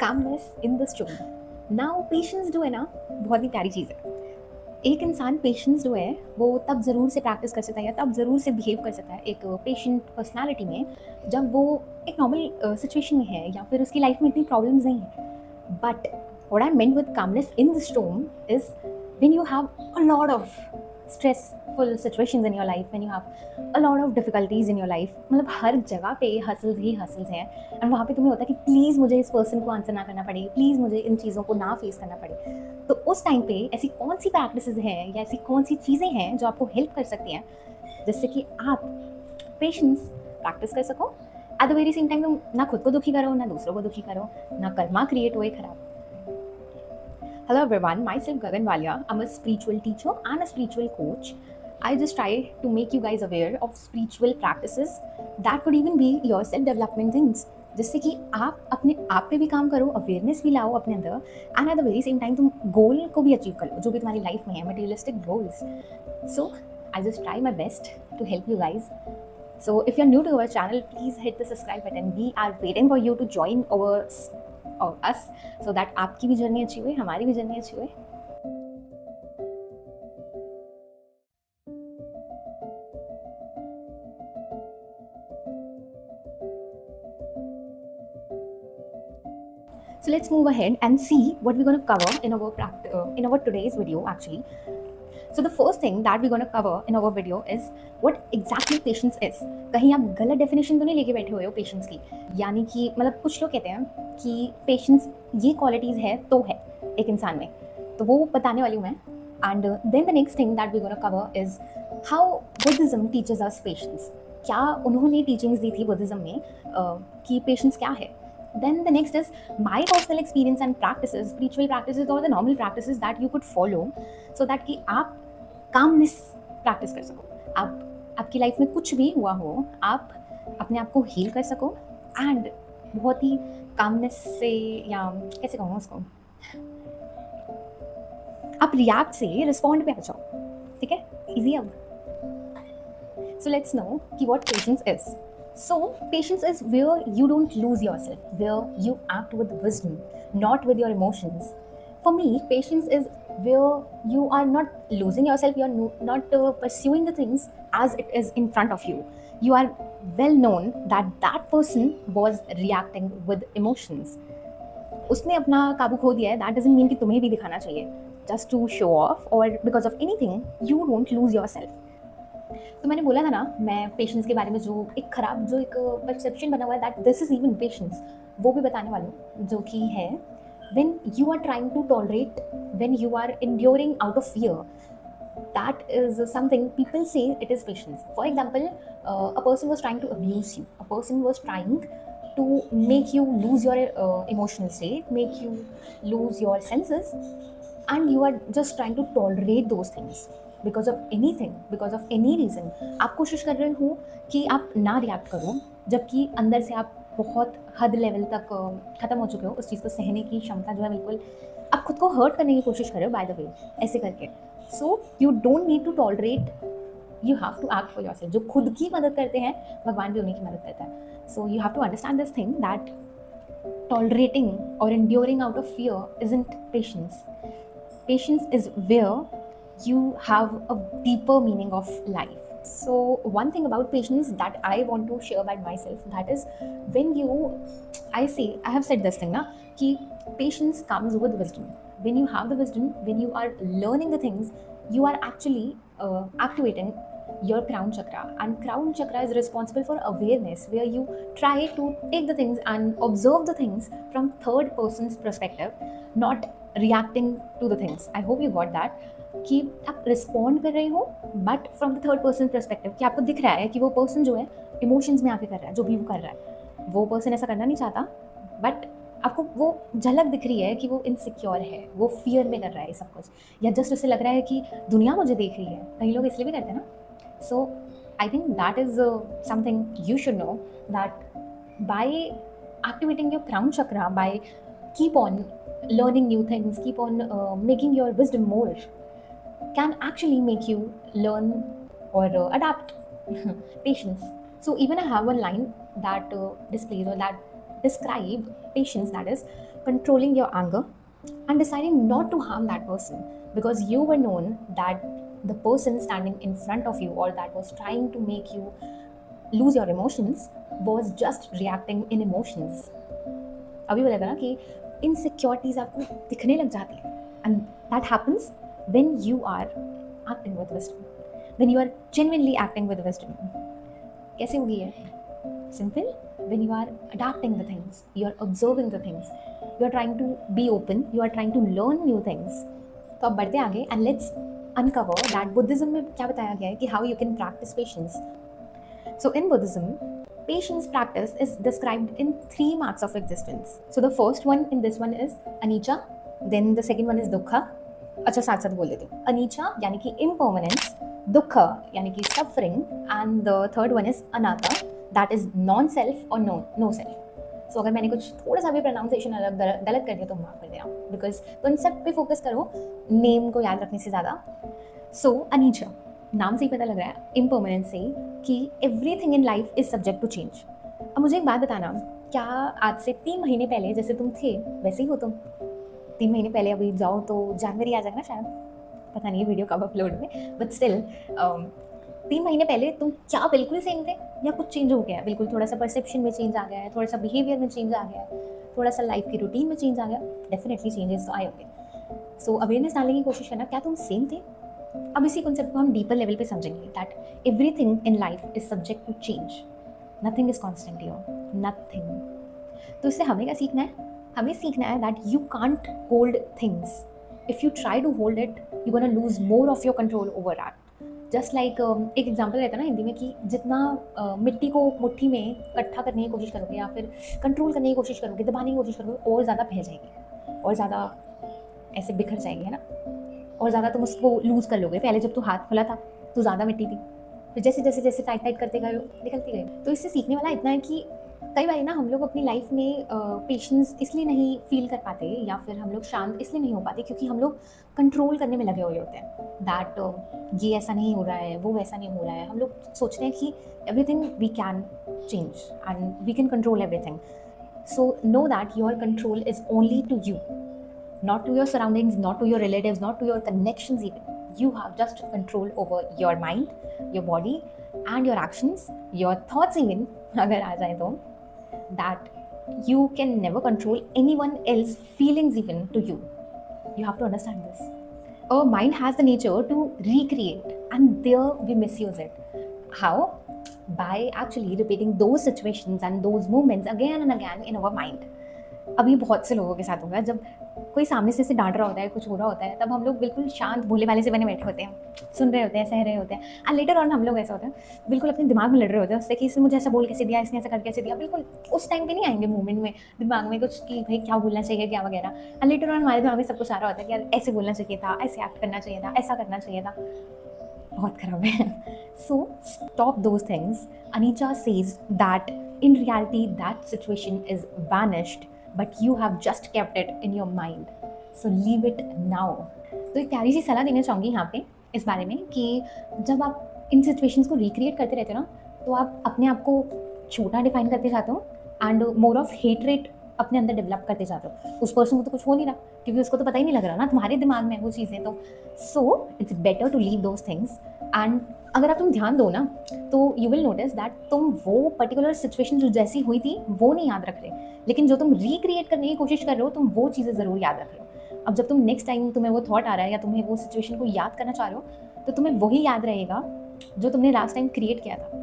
Calmness in the story. Now patience जो है ना, बहुत ही प्यारी चीज़ है। एक इंसान पेशेंस जो है वो तब ज़रूर से प्रैक्टिस कर सकता है या तब ज़रूर से बिहेव कर सकता है एक पेशेंट पर्सनालिटी में, जब वो एक नॉर्मल सिचुएशन में है या फिर उसकी लाइफ में इतनी प्रॉब्लम्स नहीं है। But what I meant with calmness in the storm is when you have a lot of stressful situations in your life, when you have a lot of difficulties in your life, मतलब हर जगह पे hustles ही hustles हैं। And वहाँ पे तुम्हें होता है कि प्लीज़ मुझे इस पर्सन को आंसर ना करना पड़े, प्लीज़ मुझे इन चीज़ों को ना फेस करना पड़े। तो उस टाइम पे ऐसी कौन सी प्रैक्टिसेस हैं या ऐसी कौन सी चीज़ें हैं जो आपको हेल्प कर सकती हैं जिससे कि आप पेशेंस प्रैक्टिस कर सको, at the very same time तुम ना खुद को दुखी करो ना दूसरों को दुखी करो, ना कर्मा क्रिएट हुए खराब। Hello everyone, myself Gagan Walia. I'm a spiritual teacher and a spiritual coach. I just try to make you guys aware of spiritual practices that could even be your self-development things. जिससे कि आप अपने आप पे भी काम करो, awareness भी लाओ अपने अंदर, and at the very same time तुम गोल को भी अचीव करो जो भी तुम्हारी लाइफ में है, materialistic goals. So I just try my best to help you guys. So if you're new to our channel, please hit the subscribe button. We are waiting for you to join us so that आपकी भी journey अच्छी हुई, हमारी भी journey अच्छी हुई. So let's move ahead and see what we're going to cover in our today's video actually. So the first thing that we're going to cover in our video is what exactly patience is. कहीं आप गलत definition तो नहीं लेके बैठे हुए हो patience की, यानी कि मतलब कुछ लोग कहते हैं कि पेशेंस ये क्वालिटीज़ है तो है एक इंसान में, तो वो बताने वाली हूँ मैं. And then the next thing that we gonna cover is how Buddhism teaches us patience. क्या उन्होंने टीचिंग्स दी थी बुद्धिज्म में कि पेशेंस क्या है. Then the next is my personal experience and practices, spiritual practices or the normal practices that you could follow so that कि आप calmness practice कर सको. आप आपकी लाइफ में कुछ भी हुआ हो, आप अपने आप को हील कर सको एंड बहुत ही कामनेस से, या कैसे कहूँ उसको, आप रिएक्ट से रिस्पॉन्ड पे आ जाओ. ठीक है, इजी. अब सो लेट्स नो कि what patience is. So, patience is where you don't lose yourself, where you act with wisdom, not with your emotions. For me, patience is where you are not losing yourself, you are not pursuing the things as it is in front of you. You are well known that that person was reacting with emotions. उसने अपना काबू खो दिया है, that doesn't mean कि तुम्हें भी दिखाना चाहिए just to show off or because of anything. You won't lose yourself. तो मैंने बोला था ना, मैं पेशेंस के बारे में जो एक परसेप्शन बना हुआ है that this is even patience, वो भी बताने वाली हूँ, जो कि है when you are trying to tolerate, when you are enduring out of fear, that is something people say it is patience. For example, a person was trying to abuse you, a person was trying to make you lose your emotional state, make you lose your senses, and you are just trying to tolerate those things because of anything, because of any reason. आप कोशिश कर रहे हो कि आप ना react करो, जबकि अंदर से आप बहुत हद लेवल तक ख़त्म हो चुके हो, उस चीज़ को सहने की क्षमता जो है बिल्कुल, आप खुद को हर्ट करने की कोशिश कर रहे हो बाय द वे, ऐसे करके. So you don't need to tolerate, you have to act for yourself. जो खुद की मदद करते हैं, भगवान भी उन्हीं की मदद करता है. So you have to understand this thing that tolerating or enduring out of fear isn't patience. Patience is where you have a deeper meaning of life. So one thing about patience that I want to share about myself, that is when you, I have said this thing na, ki patience comes with wisdom. When you have the wisdom, when you are learning the things, you are actually activating your crown chakra, and crown chakra is responsible for awareness, where you try to take the things and observe the things from third person's perspective, not reacting to the things. I hope you got that, कि आप respond कर रहे हो but from the third person perspective, कि आपको दिख रहा है कि वो पर्सन जो है इमोशंस में आके कर रहा है, जो भी वो कर रहा है, वो पर्सन ऐसा करना नहीं चाहता, बट आपको वो झलक दिख रही है कि वो इनसिक्योर है, वो फियर में कर रहा है सब कुछ, या जस्ट उसे लग रहा है कि दुनिया मुझे देख रही है. कई लोग इसलिए भी करते हैं ना. So I think that is something you should know, that by activating your crown chakra, by keep on learning new things, keep on making your wisdom more, can actually make you learn or adapt patience. So even I have one line that displays or that describe patience, that is, controlling your anger and deciding not to harm that person because you were known that the person standing in front of you or that was trying to make you lose your emotions was just reacting in emotions. अभी बोला था ना कि insecurities आपको दिखने लग जाती है and that happens when you are acting with wisdom, when you are genuinely acting with wisdom. कैसे होगी ये? Simple. When you are adapting the things, you are observing the things, you are trying to be open, you are trying to learn new things. तो अब बढ़ते आगे and let's uncover that Buddhism में क्या बताया गया है कि how you can practice patience. So in Buddhism, patience practice is described in 3 marks of existence. So the first one in this one is anicca, then the second one is dukkha. अच्छा साथ साथ बोल देते हो. Anicca यानी कि impermanence, dukkha यानी कि suffering, and the third one is anatta, that is non-self or no self. So अगर मैंने कुछ थोड़ा सा भी प्रोनाउंसिएशन गलत कर दिया तो माफ़ कर देना, बिकॉज कंसेप्ट पे फोकस करो, नेम को याद रखने से ज़्यादा. सो अनीचा, नाम से ही पता लग रहा है इम्पर्मानेंस से कि everything in life is subject to change. अब मुझे एक बात बताना, क्या आज से 3 महीने पहले जैसे तुम थे वैसे ही हो तुम? 3 महीने पहले अभी जाओ तो जनवरी आ जाएगा ना शायद, पता नहीं वीडियो कब अपलोड में, बट स्टिल 3 महीने पहले तुम क्या बिल्कुल सेम थे या कुछ चेंज हो गया है? बिल्कुल थोड़ा सा परसेप्शन में चेंज आ गया है, थोड़ा सा बिहेवियर में चेंज आ गया है, थोड़ा सा लाइफ की रूटीन में चेंज आ गया. डेफिनेटली चेंजेस तो आए होंगे. सो अवेयरनेस डालने की कोशिश करना, क्या तुम सेम थे? अब इसी कॉन्सेप्ट को हम डीपर लेवल पे समझेंगे that everything in life is subject to change, nothing is constant here, nothing. तो इससे हमें क्या सीखना है? हमें सीखना है that you can't hold things. If you try to hold it you gonna lose more of your control over that. Just like एक एग्जाम्पल रहता है ना हिंदी में कि जितना मिट्टी को मुट्ठी में इकट्ठा करने की कोशिश करोगे या फिर कंट्रोल करने की कोशिश करोगे, दबाने की कोशिश करोगे, और ज़्यादा बह जाएगी और ज़्यादा ऐसे बिखर जाएगी, है ना, और ज़्यादा तुम उसको लूज़ कर लोगे. पहले जब तू हाथ खुला था तो ज़्यादा मिट्टी थी, फिर जैसे जैसे जैसे टाइट करते गए निकलती गई. तो इससे सीखने वाला इतना है कि कई बार ना हम लोग अपनी लाइफ में पेशेंस इसलिए नहीं फील कर पाते या फिर हम लोग शांत इसलिए नहीं हो पाते क्योंकि हम लोग कंट्रोल करने में लगे हुए होते हैं दैट ये ऐसा नहीं हो रहा है, वो वैसा नहीं हो रहा है. हम लोग सोचते हैं कि everything we can change and we can control everything. So know that your control is only to you, not to your surroundings, not to your relatives, not to your connections even. You have just control over your mind, your body and your actions, your thoughts even, agar aa jaye to, that you can never control anyone else's feelings even to you. You have to understand this. Our mind has the nature to recreate and there we misuse it. How? By actually repeating those situations and those moments again and again in our mind. अभी बहुत से लोगों के साथ होगा, जब कोई सामने से डांट रहा होता है, कुछ हो रहा होता है, तब हम लोग बिल्कुल शांत भोले वाले से बने बैठे होते हैं, सुन रहे होते हैं, सह रहे होते हैं. एंड लेटर ऑन हम लोग ऐसा होता है बिल्कुल अपने दिमाग में लड़ रहे होते हैं उससे कि इसने मुझे ऐसा बोल कैसे दिया, इसने ऐसा कर कैसे दिया. बिल्कुल उस टाइम पे नहीं आएंगे मोमेंट में दिमाग में कुछ कि भाई क्या बोलना चाहिए क्या वगैरह. एंड लेटर ऑन हमारे दिमाग में सब कुछ आ रहा होता है कि यार ऐसे बोलना चाहिए था, ऐसे एक्ट करना चाहिए था, ऐसा करना चाहिए था. बहुत खराब है. So stop those things. Anicca says that in reality that situation is vanished but you have just kept it in your mind, so leave it now. तो एक प्यारी सी सलाह देना चाहूँगी यहाँ पे इस बारे में कि जब आप इन सिचुएशंस को रिक्रिएट करते रहते हो ना, तो आप अपने आप को छोटा डिफाइन करते जाते हो एंड मोर ऑफ हेटरेट अपने अंदर डेवलप करते जाते हो. उस पर्सन को तो कुछ हो नहीं रहा क्योंकि उसको तो पता ही नहीं लग रहा ना, तुम्हारे दिमाग में वो चीज़ें. तो so it's better to leave those things. And अगर आप तुम ध्यान दो ना तो यू विल नोटिस दैट तुम वो पर्टिकुलर सिचुएशन जो जैसी हुई थी वो नहीं याद रख रहे, लेकिन जो तुम रिक्रिएट करने की कोशिश कर रहे हो तुम वो चीज़ें ज़रूर याद रख रहे हो. अब जब तुम नेक्स्ट टाइम तुम्हें वो थॉट आ रहा है या तुम्हें वो सिचुएशन को याद करना चाह रहे हो तो तुम्हें वही याद रहेगा जो तुमने लास्ट टाइम क्रिएट किया था.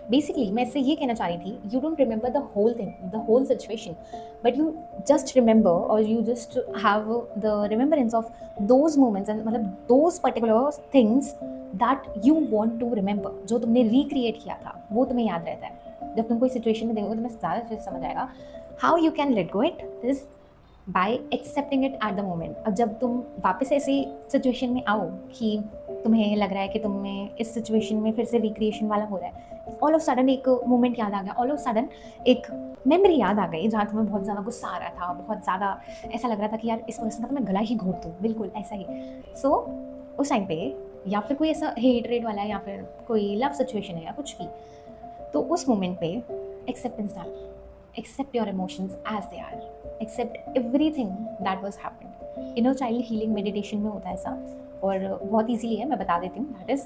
बेसिकली मैं इससे ये कहना चाह रही थी, you don't remember the whole thing, the whole situation, but you just remember और you just have the remembrance of those moments and मतलब those particular things that you want to remember, जो तुमने रिक्रिएट किया था वो तुम्हें याद रहता है. जब तुम कोई सिचुएशन में देखोगे तुम्हें ज़्यादा चीज़ समझ आएगा. How you can let go it is by accepting it at the moment. अब जब तुम वापस ऐसी सिचुएशन में आओ कि तुम्हें लग रहा है कि तुम्हें इस सिचुएशन में फिर से रिक्रिएशन वाला हो रहा है, ऑल ऑफ सडन एक मोमेंट याद आ गया, ऑल ऑफ सडन एक मेमोरी याद आ गई जहाँ तुम्हें बहुत ज़्यादा गुस्सा आ रहा था, बहुत ज़्यादा ऐसा लग रहा था कि यार इस पर्सन का तो मैं गला ही घोट दूँ, बिल्कुल ऐसा ही. सो उस टाइम पे या फिर कोई ऐसा हेटरेट वाला है या फिर कोई लव सिचुएशन है या कुछ भी, तो उस मोमेंट पे एक्सेप्टेंस डाल. Accept your emotions as they are, accept everything that was happened. Inner child healing meditation में होता है ऐसा, और बहुत ईजीली है, मैं बता देती हूँ। दैट इज़,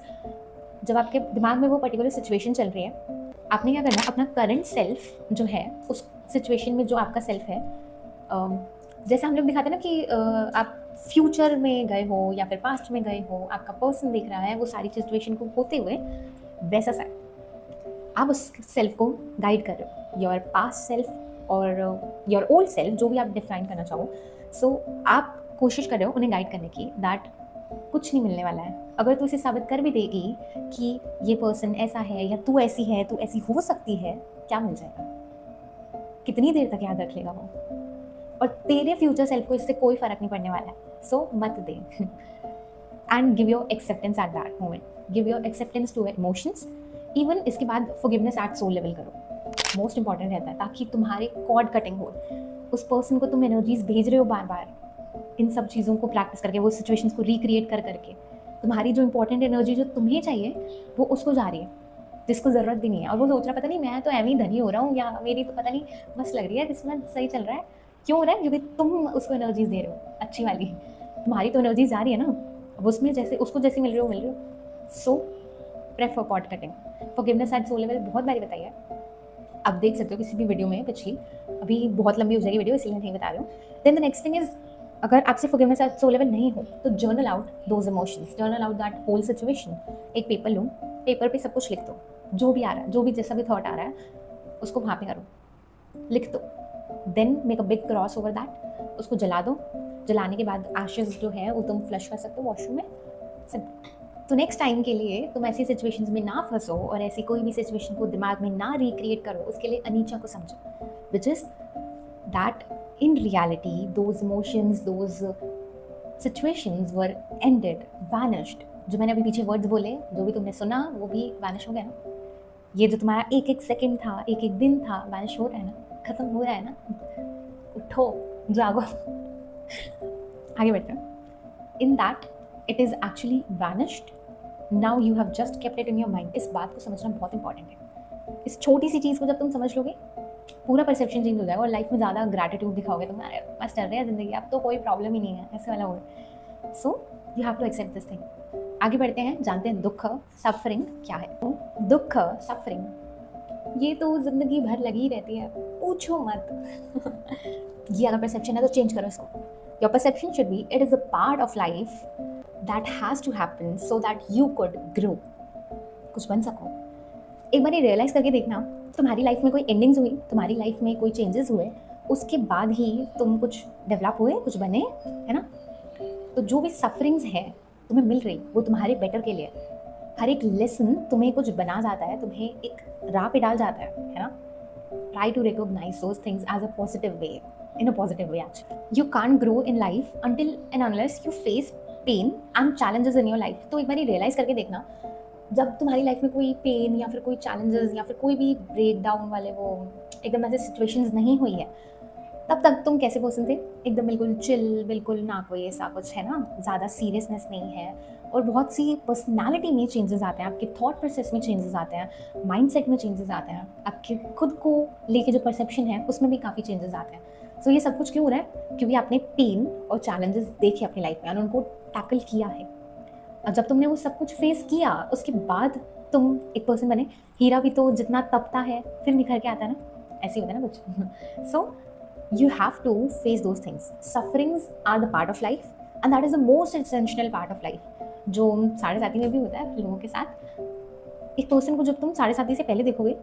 जब आपके दिमाग में वो पर्टिकुलर सिचुएशन चल रही है, आपने क्या करना है, अपना करंट सेल्फ जो है उस सिचुएशन में जो आपका सेल्फ है, जैसे हम लोग दिखाते हैं ना कि आप फ्यूचर में गए हो या फिर पास्ट में गए हो, आपका पर्सन देख रहा है वो सारी सिचुएशन को होते हुए, वैसा सा आप उस सेल्फ को गाइड कर रहे हो, योर पास्ट सेल्फ और योर ओल्ड सेल्फ, जो भी आप डिफाइन करना चाहो। सो आप कोशिश कर रहे हो उन्हें गाइड करने की, दैट कुछ नहीं मिलने वाला है। अगर तू इसे साबित कर भी देगी कि ये पर्सन ऐसा है या तू ऐसी है, तू ऐसी हो सकती है, क्या मिल जाएगा? कितनी देर तक याद रख लेगा वो? और तेरे फ्यूचर सेल्फ को इससे कोई फर्क नहीं पड़ने वाला है। सो मत दे। And give your acceptance at that moment, give your acceptance to emotions. Even इसके बाद फॉरगिवनेस एट सोल लेवल करो, मोस्ट इंपॉर्टेंट रहता है, ताकि तुम्हारे कॉर्ड कटिंग हो। उस पर्सन को तुम एनर्जीज भेज रहे हो बार बार, इन सब चीज़ों को प्रैक्टिस करके, वो सिचुएशंस को रिक्रिएट कर करके, तुम्हारी जो इंपॉर्टेंट एनर्जी जो तुम्हें चाहिए वो उसको जा रही है, जिसको ज़रूरत भी नहीं है। और वो सोच रहा पता नहीं मैं तो एवं ही धनी हो रहा हूँ, या मेरी तो पता नहीं बस लग रही है, किस्मत सही चल रहा है। क्यों हो रहा है? क्योंकि तुम उसको एनर्जीज दे रहे हो अच्छी वाली, तुम्हारी तो एनर्जी जा रही है ना, अब उसमें जैसे उसको जैसी मिल रही हो। So prefer cord cutting, forgiveness at soul level बहुत बारी बताई है, आप देख सकते हो किसी भी वीडियो में पिछली। अभी बहुत लंबी हो जाएगी वीडियो, इसलिए नहीं बता रही हूँ। Then the next thing is, अगर आपसे फॉरगिवनेस एट सोल लेवल नहीं हो तो journal out those emotions, journal out that whole situation. एक पेपर लो, पेपर पे सब कुछ लिख दो, जो भी आ रहा है, जो भी जैसा भी थॉट आ रहा है उसको वहाँ पे करो, लिख दो। Then make a big cross over that, उसको जला दो। जलाने के बाद एशेस जो है वो तुम फ्लश कर सकते हो वॉशरूम में, सिंपल। तो नेक्स्ट टाइम के लिए तुम ऐसी सिचुएशंस में ना फंसो और ऐसी कोई भी सिचुएशन को दिमाग में ना रिक्रिएट करो, उसके लिए अनीचा को समझो, which is that in reality those emotions, those situations were ended, vanished। जो मैंने अभी पीछे वर्ड्स बोले, जो भी तुमने सुना वो भी वैनिश हो गया ना। ये जो तुम्हारा एक एक सेकंड था, एक एक दिन था, वैनिश हो रहा है ना, खत्म हो रहा है ना। उठो, जागो। आगे बढ़ते हैं। In that it is actually vanished, now you have just kept it in your mind. इस बात को समझना बहुत इंपॉर्टेंट है। इस छोटी सी चीज़ को जब तुम समझ लोगे, पूरा परसेप्शन चेंज हो जाएगा और लाइफ में ज़्यादा ग्रैटिट्यूड दिखाओगे तुम, अरे बस चल रही है ज़िंदगी, अब तो कोई प्रॉब्लम ही नहीं है, ऐसे वाला word. So you have to accept this thing. आगे बढ़ते हैं, जानते हैं दुख, सफरिंग क्या है। तो दुख, सफरिंग, ये तो ज़िंदगी भर लगी रहती है, पूछो मत। ये अगर परसेप्शन है तो चेंज करो इसको। Your perception should be, it is a part of life that has to happen so that you could grow, कुछ बन सको। एक बार रियलाइज करके देखना, तुम्हारी लाइफ में कोई एंडिंग्स हुई, तुम्हारी लाइफ में कोई चेंजेस हुए, उसके बाद ही तुम कुछ डेवलप हुए, कुछ बने, है ना। तो जो भी सफरिंग्स है तुम्हें मिल रही, वो तुम्हारे बेटर के लिए। हर एक लेसन तुम्हें कुछ बना जाता है, तुम्हें एक राह पे डाल जाता है ना। Try to recognise those things as a positive way, in a positive way. Actually you can't grow in life until and unless you face pain and challenges in your life. तो एक बार रियलाइज करके देखना, जब तुम्हारी life में कोई pen या फिर कोई चैलेंजेस या फिर कोई भी ब्रेक डाउन वाले वो एकदम ऐसे सिचुएशंस नहीं हुई है, तब तक तुम कैसे पर्सन थे? एकदम बिल्कुल चिल, बिल्कुल ना कोई ऐसा कुछ है ना, ज़्यादा सीरियसनेस नहीं है, और बहुत सी पर्सनालिटी में चेंजेस आते हैं, आपके थॉट प्रोसेस में चेंजेस आते हैं, माइंडसेट में चेंजेस आते हैं, आपके खुद को लेके जो परसेप्शन है उसमें भी काफ़ी चेंजेस आते हैं। सो ये सब कुछ क्यों हो रहा है? क्योंकि आपने पेन और चैलेंजेस देखे अपनी लाइफ में और उनको टैकल किया है। और जब तुमने वो सब कुछ फेस किया, उसके बाद तुम एक पर्सन बने। हीरा भी तो जितना तपता है फिर निखर के आता है ना, ऐसे ही होता है ना कुछ। सो you have to face those things. Sufferings are the part of life and that is the most essential part of life, जो साढ़े साथी में भी होता है लोगों के साथ। एक पर्सन को जब तुम साढ़े साथी से पहले देखोगे,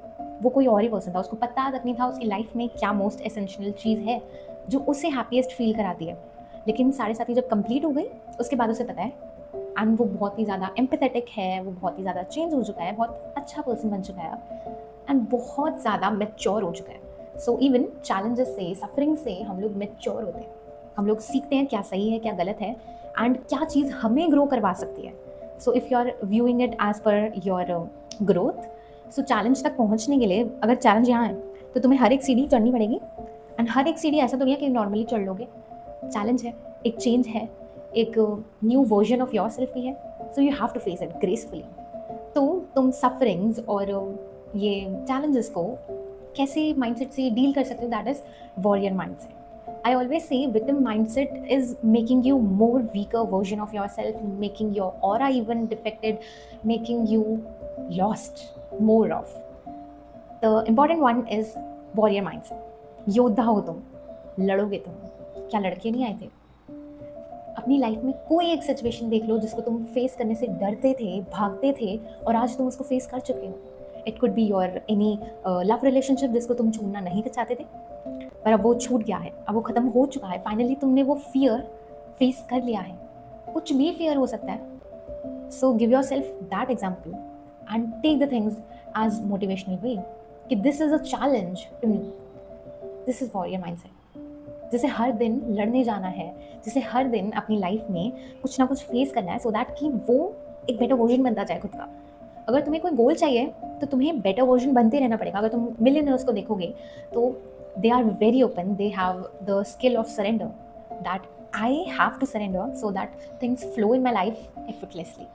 वो कोई और ही पर्सन था, उसको पता तक नहीं था उसकी लाइफ में क्या मोस्ट एसेंशियल चीज़ है जो उसे हैप्पीएस्ट फील कराती है। लेकिन साढ़े साथी जब कंप्लीट हो गई, उसके बाद उसे पता है, एंड वो बहुत ही ज़्यादा एम्पैथेटिक है, वो बहुत ही ज़्यादा चेंज हो चुका है, बहुत अच्छा पर्सन बन चुका है एंड बहुत ज़्यादा मैच्योर हो चुका है। सो इवन चैलेंजेस से, सफरिंग से हम लोग मैच्योर होते हैं, हम लोग सीखते हैं क्या सही है क्या गलत है एंड क्या चीज़ हमें ग्रो करवा सकती है। So if you are viewing it as per your growth, so challenge तक पहुंचने के लिए अगर चैलेंज यहाँ है तो तुम्हें हर एक सीढ़ी चढ़नी पड़ेगी, एंड हर एक सीढ़ी ऐसा तो नहीं है कि नॉर्मली चढ़ लोगे। चैलेंज है, एक चेंज है, एक new version of yourself भी है। So you have to face it gracefully. तो तुम सफरिंग्स और ये चैलेंजेस को कैसे माइंडसेट से डील कर सकते हो, that is warrior mindset. I always say victim mindset is making you more weaker version of yourself, making your aura even defected, making you lost more of. The important one is warrior mindset. योद्धा हो तुम, लड़ोगे तुम. क्या लड़के नहीं आए थे? अपनी लाइफ में कोई एक सिचुएशन देख लो जिसको तुम फेस करने से डरते थे, भागते थे, और आज तुम उसको फेस कर चुके हो. It could be your any love relationship जिसको तुम छोड़ना नहीं चाहते थे, पर अब वो छूट गया है, अब वो ख़त्म हो चुका है. फाइनली तुमने वो फियर फेस कर लिया है. कुछ भी फियर हो सकता है. So give your self that example and take the things as motivational way कि this is a challenge to me. This is warrior mindset. जिसे हर दिन लड़ने जाना है, जिसे हर दिन अपनी लाइफ में कुछ ना कुछ फेस करना है, सो दैट कि वो एक बेटर वर्जन बनता जाए खुद का. अगर तुम्हें कोई गोल चाहिए तो तुम्हें बेटर वर्जन बनते रहना पड़ेगा. अगर तुम मिलियनर्स को देखोगे तो they are very open, they have the skill of surrender, that I have to surrender so that things flow in my life effortlessly.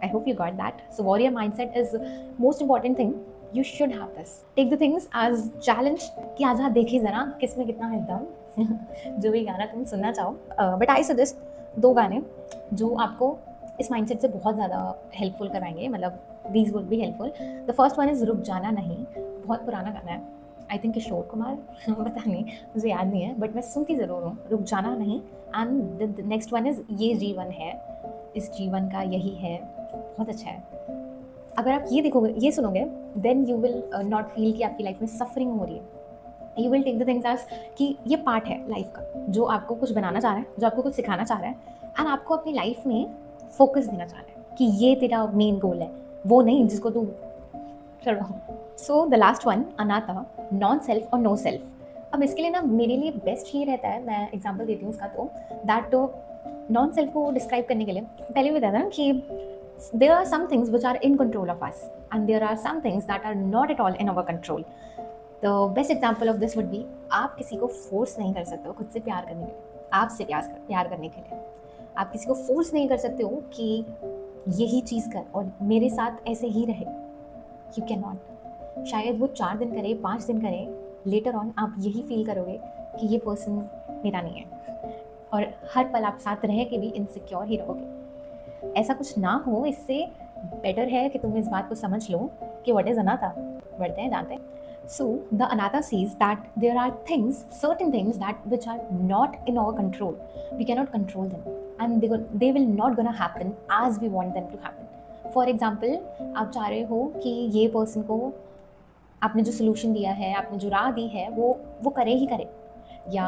I hope you got that. So warrior mindset is most important thing. You should have this. Take the things as challenge कि आजा देखे ज़रा किस में कितना है दम. जो भी गाना तुम सुनना चाहो. But I suggest 2 गाने जो आपको इस माइंडसेट से बहुत ज़्यादा हेल्पफुल करवाएंगे. मतलब these would be helpful. The first one is रुक जाना नहीं. बहुत पुराना गाना है. आई थिंक किशोर कुमार, पता नहीं, मुझे याद नहीं है, बट मैं सुनती ज़रूर हूँ. रुक जाना नहीं. And the next one is ये जीवन है, इस जीवन का यही है. बहुत अच्छा है. अगर आप ये देखोगे, ये सुनोगे, then you will not feel कि आपकी लाइफ में सफरिंग हो रही है. You will take the things as कि ये पार्ट है लाइफ का, जो आपको कुछ बनाना चाह रहा है, जो आपको कुछ सिखाना चाह रहा है, एंड आपको अपनी लाइफ में फोकस देना चाह रहा है कि ये तेरा मेन गोल है, वो नहीं जिसको तू चलो. So the last one, anatta, non self और नो सेल्फ. अब इसके लिए ना मेरे लिए बेस्ट ये रहता है, मैं एग्जांपल देती हूँ उसका. तो दैट नॉन सेल्फ को डिस्क्राइब करने के लिए पहले भी बताया ना कि there are some things which are in control of us and there are some things that are not at all in our control. The best example of this would be, आप किसी को फोर्स नहीं कर सकते हो खुद से प्यार करने के लिए, आपसे प्यार करने के लिए. आप किसी को फोर्स नहीं कर सकते हो कि यही चीज़ कर और मेरे साथ ऐसे ही रहे. You can not. शायद वो 4 दिन करे, 5 दिन करे, लेटर ऑन आप यही फील करोगे कि ये पर्सन मेरा नहीं है, और हर पल आप साथ रह के भी इनसिक्योर ही रहोगे. ऐसा कुछ ना हो, इससे बेटर है कि तुम इस बात को समझ लो कि व्हाट इज़ अनाथा. बढ़ते हैं, जानते हैं. So the anatta sees that there are things, certain things that which are not in our control. We can not control them and they will not gonna happen as we want them to happen. For example, आप चाह रहे हो कि ये person को आपने जो solution दिया है, आपने जो राह दी है, वो करे ही करे, या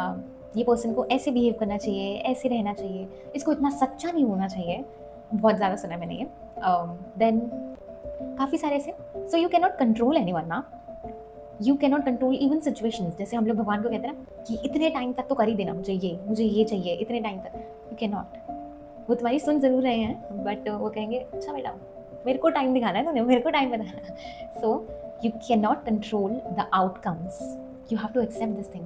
ये पर्सन को ऐसे बिहेव करना चाहिए, ऐसे रहना चाहिए, इसको इतना सच्चा नहीं होना चाहिए. बहुत ज़्यादा सुना है मैंने ये. देन काफ़ी सारे ऐसे. So you can not control anyone ना. You can not control even situations. जैसे हम लोग भगवान को कहते हैं ना कि इतने टाइम तक तो कर ही देना, मुझे ये चाहिए इतने टाइम तक. You can not. वो तुम्हारी सुन ज़रूर रहे हैं, बट वो कहेंगे अच्छा बेटा मेरे को टाइम दिखाना है तूने, मेरे को टाइम बताना. सो you cannot control the outcomes. You have to accept this thing.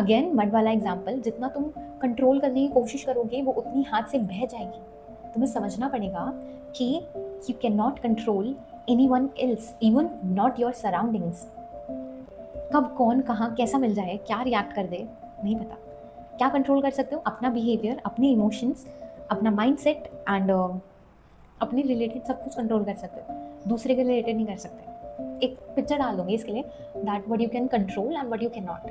Again, mud वाला एग्जाम्पल, जितना तुम कंट्रोल करने की कोशिश करोगे वो उतनी हाथ से बह जाएगी. तुम्हें समझना पड़ेगा कि you cannot control anyone else, even not your surroundings. कब कौन कहाँ कैसा मिल जाए, क्या रिएक्ट कर दे, नहीं पता. क्या कंट्रोल कर सकते हो? अपना बिहेवियर, अपने इमोशंस, अपना माइंडसेट एंड अपने रिलेटेड सब कुछ कंट्रोल कर सकते हो. दूसरे के रिलेटेड नहीं कर सकते. एक पिक्चर डाल दूँगी इसके लिए, that what you can control and what you can not.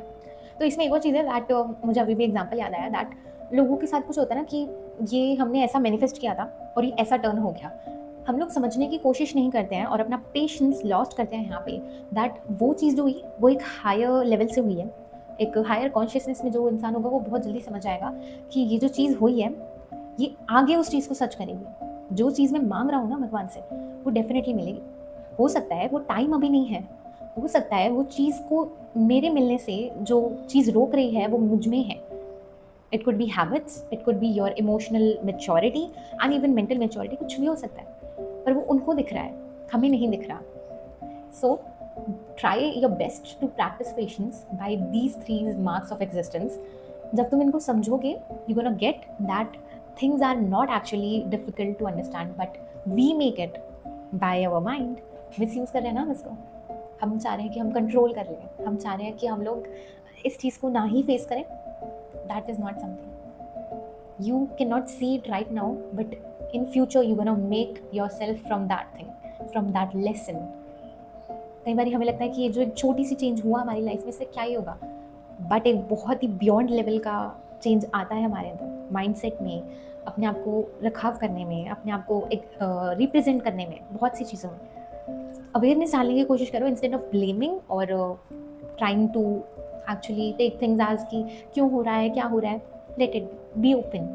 तो इसमें एक और चीज़ है दैट मुझे अभी भी एग्जांपल याद आया, दैट लोगों के साथ कुछ होता है ना कि ये हमने ऐसा मैनिफेस्ट किया था और ये ऐसा टर्न हो गया. हम लोग समझने की कोशिश नहीं करते हैं और अपना पेशेंस लॉस्ट करते हैं यहाँ पे. दैट वो चीज़ जो हुई वो एक हायर लेवल से हुई है. एक हायर कॉन्शियसनेस में जो इंसान होगा वो बहुत जल्दी समझ जाएगा कि ये जो चीज़ हुई है ये आगे उस चीज़ को सच करेगी. जो चीज़ मैं मांग रहा हूँ ना भगवान से, वो डेफिनेटली मिलेगी. हो सकता है वो टाइम अभी नहीं है, हो सकता है वो चीज़ को मेरे मिलने से जो चीज़ रोक रही है वो मुझ में है. It could be habits, it could be your emotional maturity and even mental maturity, कुछ भी हो सकता है. पर वो उनको दिख रहा है, हमें नहीं दिख रहा. So try your best to practice patience by these 3 marks of existence. जब तुम इनको समझोगे, you gonna get that things are not actually difficult to understand, but we make it by our mind. Misuse कर रहे हैं ना हम इसको. हम चाह रहे हैं कि हम कंट्रोल कर लें, हम चाह रहे हैं कि हम लोग इस चीज़ को ना ही फेस करें. That is not something you can not see it right now, but in future you gonna make your self from that thing, from that lesson. कई बार हमें लगता है कि ये जो एक छोटी सी चेंज हुआ हमारी लाइफ में, इससे क्या ही होगा, बट एक बहुत ही बियॉन्ड लेवल का चेंज आता है हमारे अंदर, माइंडसेट में, अपने आप को रखाव करने में, अपने आप को एक रिप्रेजेंट करने में, बहुत सी चीज़ों में अवेयरनेस डालने की कोशिश करो इंस्टेड ऑफ ब्लेमिंग और trying to actually take things as कि क्यों हो रहा है, क्या हो रहा है. Let it be open.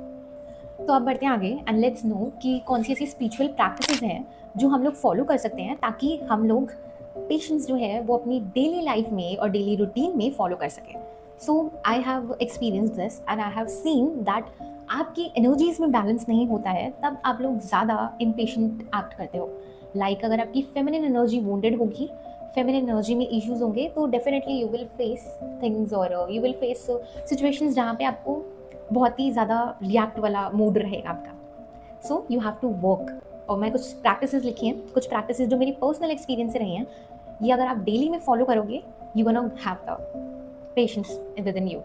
तो अब बढ़ते हैं आगे एंड लेट्स नो कि कौन सी ऐसी स्पिरिचुअल प्रैक्टिसेस हैं जो हम लोग फॉलो कर सकते हैं ताकि हम लोग पेशेंस जो है वो अपनी डेली लाइफ में और डेली रूटीन में फॉलो कर सकें. So I have experience this and I have seen that आपकी एनर्जीज में बैलेंस नहीं होता है तब आप लोग ज़्यादा इम्पेशेंट एक्ट करते हो. लाइक अगर आपकी फेमिनिन एनर्जी वोंडेड होगी, फेमिनिन एनर्जी में इश्यूज होंगे, तो definitely you will face things और यू विल फेस सिचुएशंस जहाँ पे आपको बहुत ही ज़्यादा रिएक्ट वाला मूड रहेगा आपका. So you have to work. और मैं कुछ प्रैक्टिसेस लिखी हैं, कुछ प्रैक्टिसेस जो मेरी पर्सनल एक्सपीरियंस से रही हैं, ये अगर आप डेली में फॉलो करोगे you gonna have the patience with in you.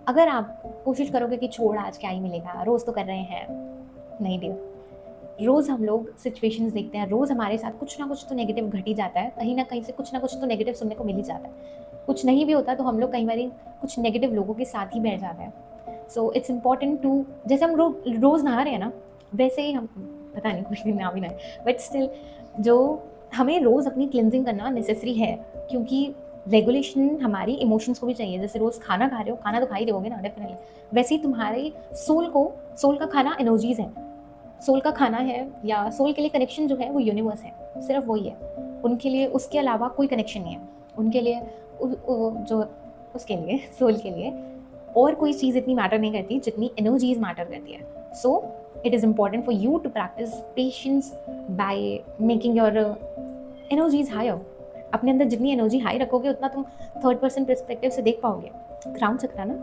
अगर आप कोशिश करोगे कि छोड़ आज क्या ही मिलेगा, रोज़ तो कर रहे हैं, नहीं डियर. रोज़ हम लोग सिचुएशंस देखते हैं, रोज़ हमारे साथ कुछ ना कुछ तो नेगेटिव घट ही जाता है, कहीं ना कहीं से कुछ ना कुछ तो नेगेटिव सुनने को मिल ही जाता है. कुछ नहीं भी होता तो हम लोग कई बार कुछ नेगेटिव लोगों के साथ ही बैठ जाते हैं. सो इट्स इम्पॉर्टेंट टू, जैसे हम रोज़ नहा रहे हैं ना, वैसे ही हम, पता नहीं कुछ दिन ना भी नहाए, बट स्टिल जो हमें रोज़ अपनी क्लिनजिंग करना नेसेसरी है, क्योंकि रेगुलेशन हमारी इमोशंस को भी चाहिए. जैसे रोज़ खाना खा रहे हो, खाना तो खा ही रहोगे ना डेफिनेटली, वैसे ही तुम्हारे सोल का खाना एनर्जीज़ है. सोल का खाना है या सोल के लिए कनेक्शन जो है वो यूनिवर्स है, सिर्फ वही है. उनके लिए उसके अलावा कोई कनेक्शन नहीं है. उनके लिए जो उसके लिए सोल के लिए और कोई चीज़ इतनी मैटर नहीं करती जितनी एनर्जीज मैटर करती है. So it is important for you to practice patience by making your energies higher. अपने अंदर जितनी एनर्जी हाई रखोगे उतना तुम थर्ड पर्सन पर्सपेक्टिव से देख पाओगे. क्राउन चक्रा ना,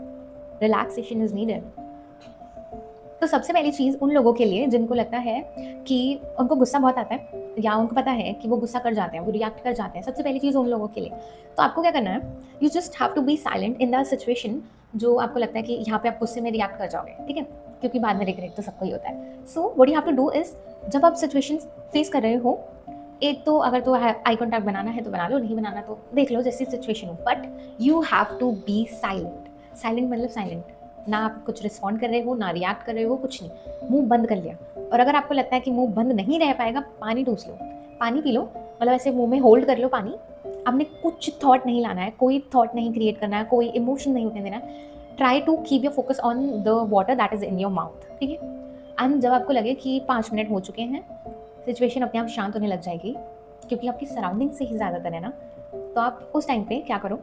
रिलैक्सेशन इज नीडेड. तो सबसे पहली चीज़ उन लोगों के लिए जिनको लगता है कि उनको गुस्सा बहुत आता है या उनको पता है कि वो गुस्सा कर जाते हैं, वो रिएक्ट कर जाते हैं, सबसे पहली चीज़ उन लोगों के लिए, तो आपको क्या करना है, you just have to be silent in the situation जो आपको लगता है कि यहाँ पे आप गुस्से में रिएक्ट कर जाओगे, ठीक है, क्योंकि बाद में रिग्रेट तो सबको ही होता है. So what you have to do is, जब आप सिचुएशन फेस कर रहे हो, एक तो अगर तो आई कॉन्टैक्ट बनाना है तो बना लो, नहीं बनाना तो देख लो जैसी सिचुएशन हो, but you have to be silent. Silent मतलब साइलेंट, ना आप कुछ रिस्पॉन्ड कर रहे हो, ना रिएक्ट कर रहे हो, कुछ नहीं, मुंह बंद कर लिया. और अगर आपको लगता है कि मुंह बंद नहीं रह पाएगा, पानी ठूस लो, पानी पी लो, मतलब ऐसे मुंह में होल्ड कर लो पानी. आपने कुछ थॉट नहीं लाना है, कोई थॉट नहीं क्रिएट करना है, कोई इमोशन नहीं उठने देना है. Try to keep your focus on the water that is in your mouth, ठीक है. एंड जब आपको लगे कि 5 मिनट हो चुके हैं, सिचुएशन अपने आप शांत होने लग जाएगी, क्योंकि आपकी सराउंडिंग से ही ज़्यादातर है ना, तो आप उस टाइम पे क्या करो